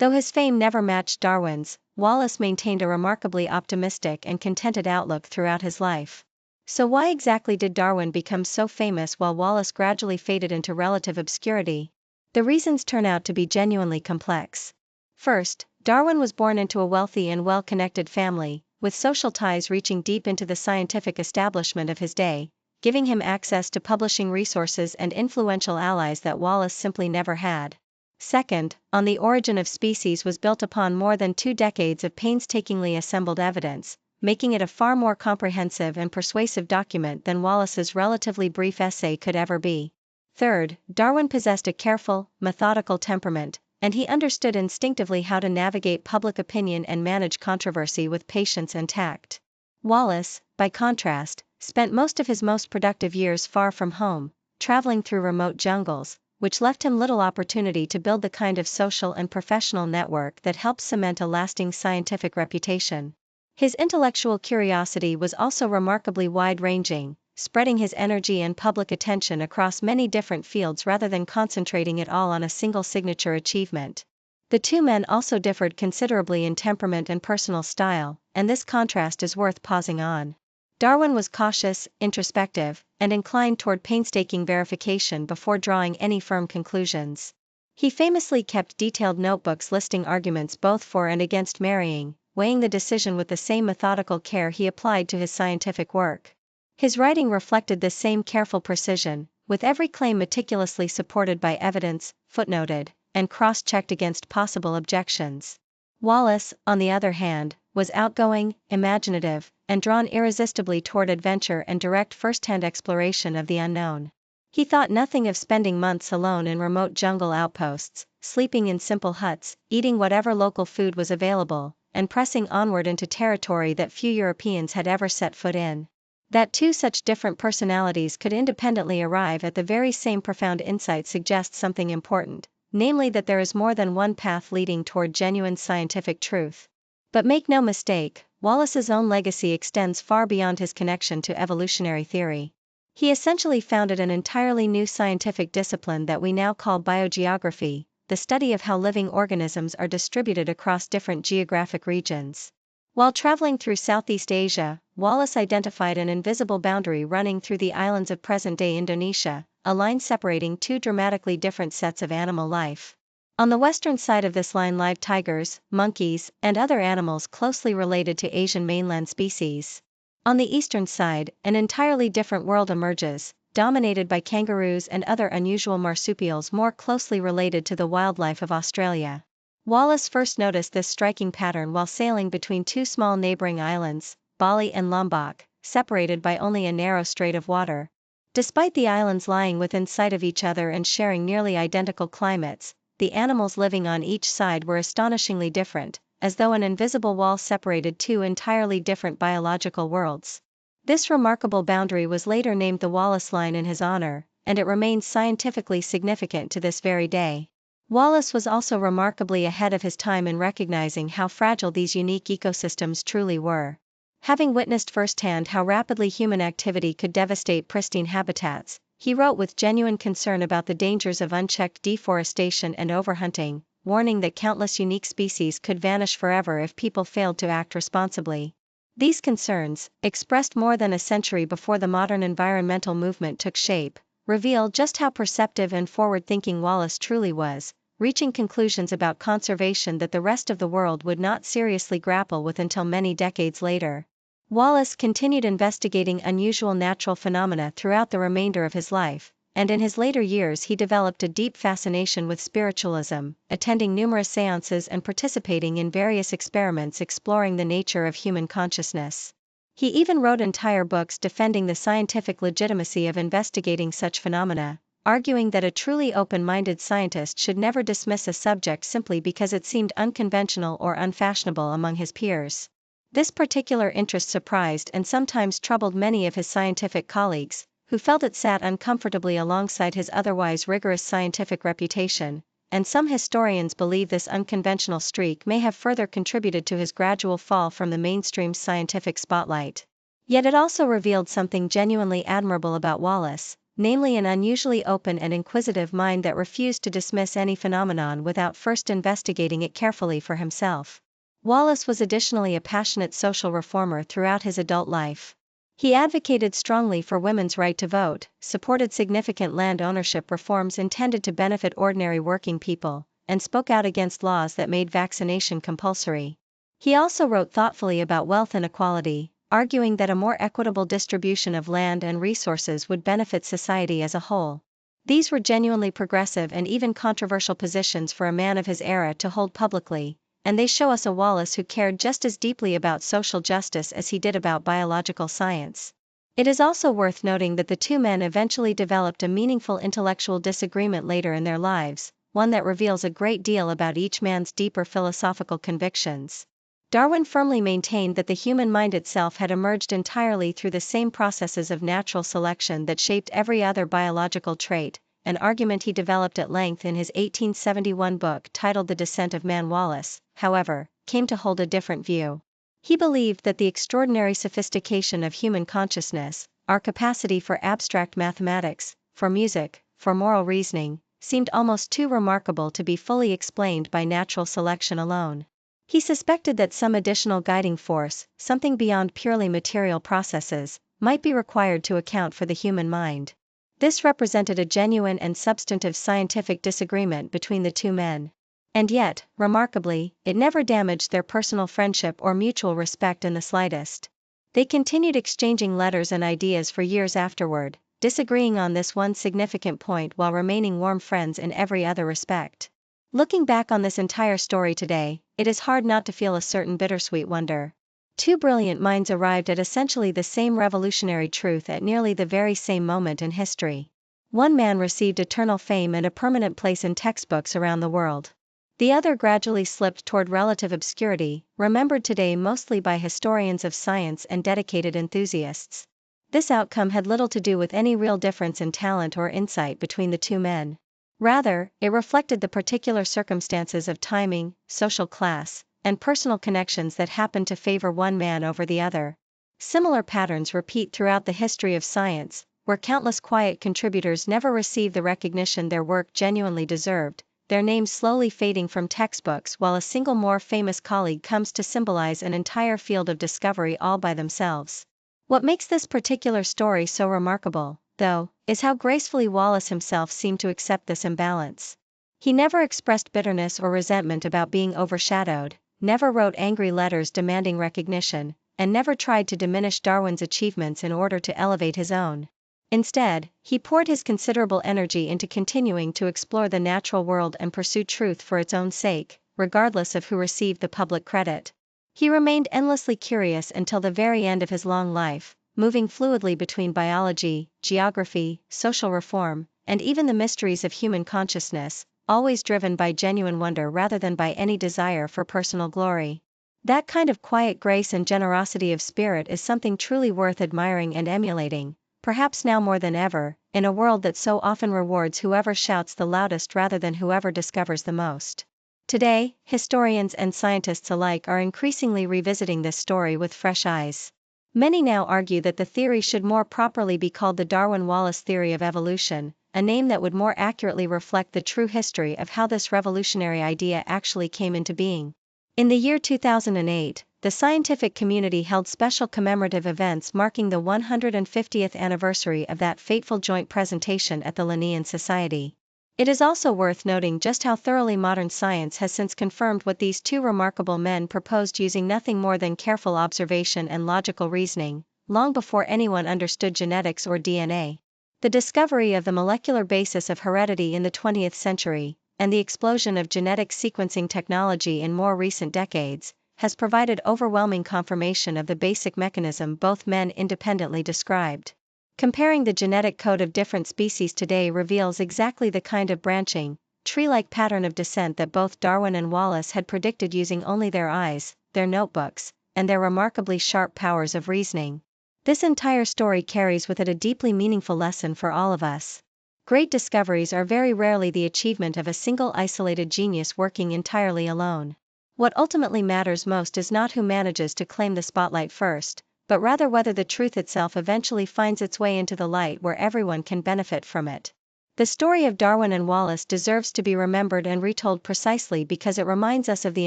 Though his fame never matched Darwin's, Wallace maintained a remarkably optimistic and contented outlook throughout his life. So why exactly did Darwin become so famous while Wallace gradually faded into relative obscurity? The reasons turn out to be genuinely complex. First, Darwin was born into a wealthy and well-connected family, with social ties reaching deep into the scientific establishment of his day, giving him access to publishing resources and influential allies that Wallace simply never had. Second, On the Origin of Species was built upon more than 2 decades of painstakingly assembled evidence, making it a far more comprehensive and persuasive document than Wallace's relatively brief essay could ever be. Third, Darwin possessed a careful, methodical temperament, and he understood instinctively how to navigate public opinion and manage controversy with patience and tact. Wallace, by contrast, spent most of his most productive years far from home, traveling through remote jungles, which left him little opportunity to build the kind of social and professional network that helped cement a lasting scientific reputation. His intellectual curiosity was also remarkably wide-ranging, spreading his energy and public attention across many different fields rather than concentrating it all on a single signature achievement. The two men also differed considerably in temperament and personal style, and this contrast is worth pausing on. Darwin was cautious, introspective, and inclined toward painstaking verification before drawing any firm conclusions. He famously kept detailed notebooks listing arguments both for and against marrying, weighing the decision with the same methodical care he applied to his scientific work. His writing reflected this same careful precision, with every claim meticulously supported by evidence, footnoted, and cross-checked against possible objections. Wallace, on the other hand, was outgoing, imaginative, and drawn irresistibly toward adventure and direct first-hand exploration of the unknown. He thought nothing of spending months alone in remote jungle outposts, sleeping in simple huts, eating whatever local food was available, and pressing onward into territory that few Europeans had ever set foot in. That two such different personalities could independently arrive at the very same profound insight suggests something important, namely that there is more than one path leading toward genuine scientific truth. But make no mistake, Wallace's own legacy extends far beyond his connection to evolutionary theory. He essentially founded an entirely new scientific discipline that we now call biogeography, the study of how living organisms are distributed across different geographic regions. While traveling through Southeast Asia, Wallace identified an invisible boundary running through the islands of present-day Indonesia, a line separating two dramatically different sets of animal life. On the western side of this line live tigers, monkeys, and other animals closely related to Asian mainland species. On the eastern side, an entirely different world emerges, dominated by kangaroos and other unusual marsupials more closely related to the wildlife of Australia. Wallace first noticed this striking pattern while sailing between two small neighboring islands, Bali and Lombok, separated by only a narrow strait of water. Despite the islands lying within sight of each other and sharing nearly identical climates, the animals living on each side were astonishingly different, as though an invisible wall separated two entirely different biological worlds. This remarkable boundary was later named the Wallace Line in his honor, and it remains scientifically significant to this very day. Wallace was also remarkably ahead of his time in recognizing how fragile these unique ecosystems truly were. Having witnessed firsthand how rapidly human activity could devastate pristine habitats, he wrote with genuine concern about the dangers of unchecked deforestation and overhunting, warning that countless unique species could vanish forever if people failed to act responsibly. These concerns, expressed more than a century before the modern environmental movement took shape, reveal just how perceptive and forward-thinking Wallace truly was, reaching conclusions about conservation that the rest of the world would not seriously grapple with until many decades later. Wallace continued investigating unusual natural phenomena throughout the remainder of his life, and in his later years he developed a deep fascination with spiritualism, attending numerous seances and participating in various experiments exploring the nature of human consciousness. He even wrote entire books defending the scientific legitimacy of investigating such phenomena, arguing that a truly open-minded scientist should never dismiss a subject simply because it seemed unconventional or unfashionable among his peers. This particular interest surprised and sometimes troubled many of his scientific colleagues, who felt it sat uncomfortably alongside his otherwise rigorous scientific reputation, and some historians believe this unconventional streak may have further contributed to his gradual fall from the mainstream scientific spotlight. Yet it also revealed something genuinely admirable about Wallace, namely an unusually open and inquisitive mind that refused to dismiss any phenomenon without first investigating it carefully for himself. Wallace was additionally a passionate social reformer throughout his adult life. He advocated strongly for women's right to vote, supported significant land ownership reforms intended to benefit ordinary working people, and spoke out against laws that made vaccination compulsory. He also wrote thoughtfully about wealth inequality, arguing that a more equitable distribution of land and resources would benefit society as a whole. These were genuinely progressive and even controversial positions for a man of his era to hold publicly, and they show us a Wallace who cared just as deeply about social justice as he did about biological science. It is also worth noting that the two men eventually developed a meaningful intellectual disagreement later in their lives, one that reveals a great deal about each man's deeper philosophical convictions. Darwin firmly maintained that the human mind itself had emerged entirely through the same processes of natural selection that shaped every other biological trait, an argument he developed at length in his 1871 book titled The Descent of Man. Wallace, however, came to hold a different view. He believed that the extraordinary sophistication of human consciousness, our capacity for abstract mathematics, for music, for moral reasoning, seemed almost too remarkable to be fully explained by natural selection alone. He suspected that some additional guiding force, something beyond purely material processes, might be required to account for the human mind. This represented a genuine and substantive scientific disagreement between the two men. And yet, remarkably, it never damaged their personal friendship or mutual respect in the slightest. They continued exchanging letters and ideas for years afterward, disagreeing on this one significant point while remaining warm friends in every other respect. Looking back on this entire story today, it is hard not to feel a certain bittersweet wonder. Two brilliant minds arrived at essentially the same revolutionary truth at nearly the very same moment in history. One man received eternal fame and a permanent place in textbooks around the world. The other gradually slipped toward relative obscurity, remembered today mostly by historians of science and dedicated enthusiasts. This outcome had little to do with any real difference in talent or insight between the two men. Rather, it reflected the particular circumstances of timing, social class, and personal connections that happened to favor one man over the other. Similar patterns repeat throughout the history of science, where countless quiet contributors never receive the recognition their work genuinely deserved, their names slowly fading from textbooks while a single more famous colleague comes to symbolize an entire field of discovery all by themselves. What makes this particular story so remarkable, though, is how gracefully Wallace himself seemed to accept this imbalance. He never expressed bitterness or resentment about being overshadowed, never wrote angry letters demanding recognition, and never tried to diminish Darwin's achievements in order to elevate his own. Instead, he poured his considerable energy into continuing to explore the natural world and pursue truth for its own sake, regardless of who received the public credit. He remained endlessly curious until the very end of his long life, moving fluidly between biology, geography, social reform, and even the mysteries of human consciousness, always driven by genuine wonder rather than by any desire for personal glory. That kind of quiet grace and generosity of spirit is something truly worth admiring and emulating, perhaps now more than ever, in a world that so often rewards whoever shouts the loudest rather than whoever discovers the most. Today, historians and scientists alike are increasingly revisiting this story with fresh eyes. Many now argue that the theory should more properly be called the Darwin-Wallace theory of evolution, a name that would more accurately reflect the true history of how this revolutionary idea actually came into being. In the year 2008, the scientific community held special commemorative events marking the 150th anniversary of that fateful joint presentation at the Linnean Society. It is also worth noting just how thoroughly modern science has since confirmed what these two remarkable men proposed using nothing more than careful observation and logical reasoning, long before anyone understood genetics or DNA. The discovery of the molecular basis of heredity in the 20th century, and the explosion of genetic sequencing technology in more recent decades, has provided overwhelming confirmation of the basic mechanism both men independently described. Comparing the genetic code of different species today reveals exactly the kind of branching, tree-like pattern of descent that both Darwin and Wallace had predicted using only their eyes, their notebooks, and their remarkably sharp powers of reasoning. This entire story carries with it a deeply meaningful lesson for all of us. Great discoveries are very rarely the achievement of a single isolated genius working entirely alone. What ultimately matters most is not who manages to claim the spotlight first, but rather whether the truth itself eventually finds its way into the light where everyone can benefit from it. The story of Darwin and Wallace deserves to be remembered and retold precisely because it reminds us of the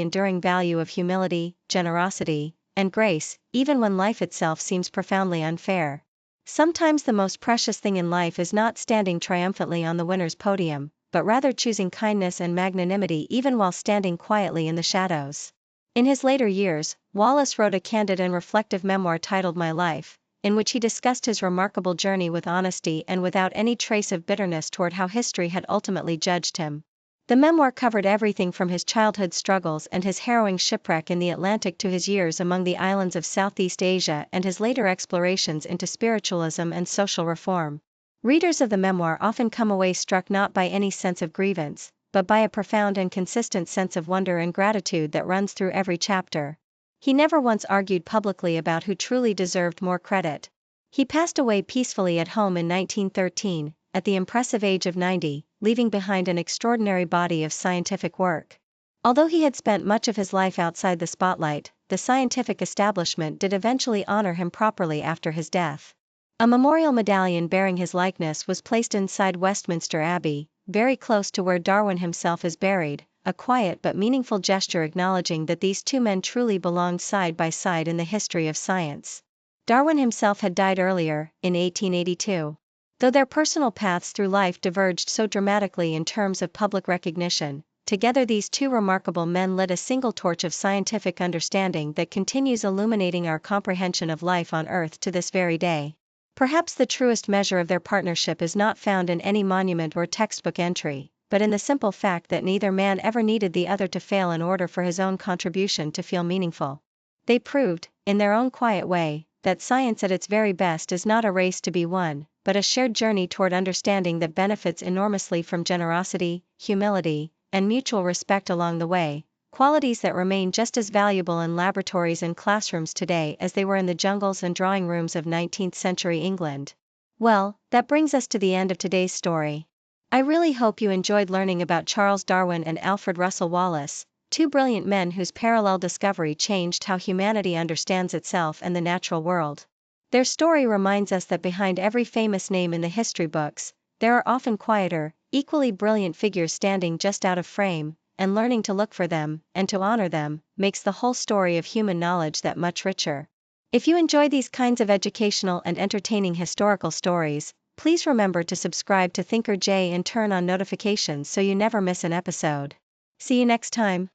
enduring value of humility, generosity, and grace, even when life itself seems profoundly unfair. Sometimes the most precious thing in life is not standing triumphantly on the winner's podium, but rather choosing kindness and magnanimity even while standing quietly in the shadows. In his later years, Wallace wrote a candid and reflective memoir titled My Life, in which he discussed his remarkable journey with honesty and without any trace of bitterness toward how history had ultimately judged him. The memoir covered everything from his childhood struggles and his harrowing shipwreck in the Atlantic to his years among the islands of Southeast Asia and his later explorations into spiritualism and social reform. Readers of the memoir often come away struck not by any sense of grievance, but by a profound and consistent sense of wonder and gratitude that runs through every chapter. He never once argued publicly about who truly deserved more credit. He passed away peacefully at home in 1913, at the impressive age of 90, leaving behind an extraordinary body of scientific work. Although he had spent much of his life outside the spotlight, the scientific establishment did eventually honor him properly after his death. A memorial medallion bearing his likeness was placed inside Westminster Abbey, very close to where Darwin himself is buried, a quiet but meaningful gesture acknowledging that these two men truly belonged side by side in the history of science. Darwin himself had died earlier, in 1882. Though their personal paths through life diverged so dramatically in terms of public recognition, together these two remarkable men lit a single torch of scientific understanding that continues illuminating our comprehension of life on Earth to this very day. Perhaps the truest measure of their partnership is not found in any monument or textbook entry, but in the simple fact that neither man ever needed the other to fail in order for his own contribution to feel meaningful. They proved, in their own quiet way, that science at its very best is not a race to be won, but a shared journey toward understanding that benefits enormously from generosity, humility, and mutual respect along the way, qualities that remain just as valuable in laboratories and classrooms today as they were in the jungles and drawing rooms of 19th century England. Well, that brings us to the end of today's story. I really hope you enjoyed learning about Charles Darwin and Alfred Russel Wallace, two brilliant men whose parallel discovery changed how humanity understands itself and the natural world. Their story reminds us that behind every famous name in the history books, there are often quieter, equally brilliant figures standing just out of frame, and learning to look for them, and to honor them, makes the whole story of human knowledge that much richer. If you enjoy these kinds of educational and entertaining historical stories, please remember to subscribe to Thinker J and turn on notifications so you never miss an episode. See you next time.